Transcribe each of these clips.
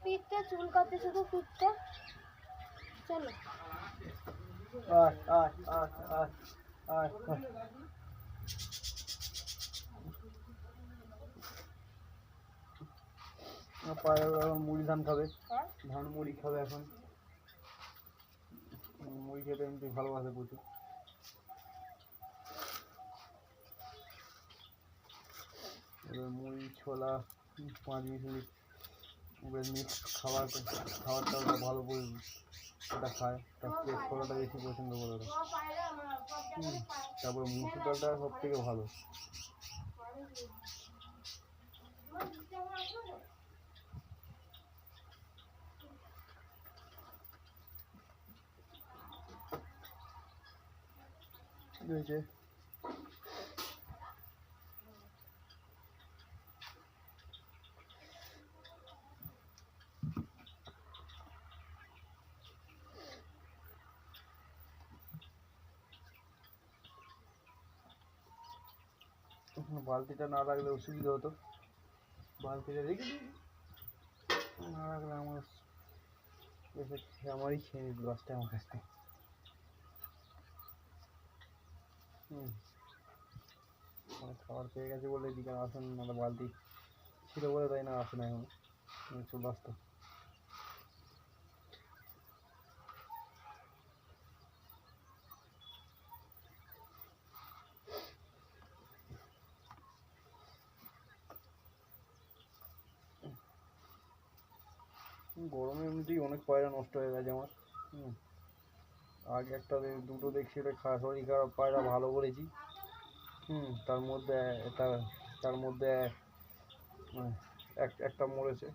পিঠটা চুলকাতে শুধু পিঠটা চলো মুড়ি ধান খাবে, ধান মুড়ি খাবে এখন। মুড়ি খেতে এমনি ভালোবাসে প্রচুর। এবার মুড়ি ছোলা 5 মিনিট এবার মিক্স খাবারটা ওটা ভালো করে ওটা খায়, তার থেকে ছোলাটা বেশি পছন্দ করে ওরা। তারপরে মুসুর ডালটা সব থেকে ভালো। হয়েছে বালতিটা না রাখলে অসুবিধা হতো, বালতিটা রেখে দিই, না রাখলে আমারই খেয়ে নিত লাস্টে আমার কাছ থেকে। খাবার পেয়ে গেছে বলে এদিকে আসেন, না বালতি ছিল বলে তাই না আসে না এখন চলে আসতো। গরমে এমনিতেই অনেক পায়রা নষ্ট হয়ে গেছে আমার। আগে একটা দুটো দেখছি শরীর খারাপ পায়রা ভালো করেছি। তার মধ্যে একটা মরেছে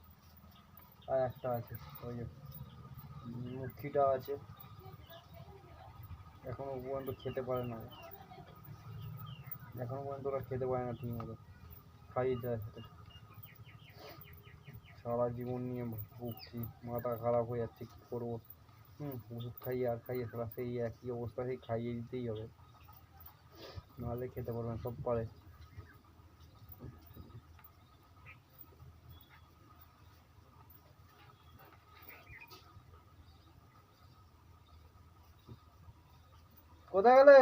আর একটা আছে, ওই যে মুখিটা আছে, এখনো পর্যন্ত খেতে পারে না, এখনো পর্যন্ত ওরা খেতে পারে না ঠিক মতো, খাইয়ে যায় সেটা। সারা জীবন নিয়ে ভুগছি, মাথা খারাপ হয়ে যাচ্ছে, কী করবো। ওষুধ খাইয়ে আর খাইয়ে সারা সেই একই অবস্থা, সেই খাইয়ে দিতেই হবে, নাহলে খেতে পারবে না, সব পারে। কোথায় গেলে?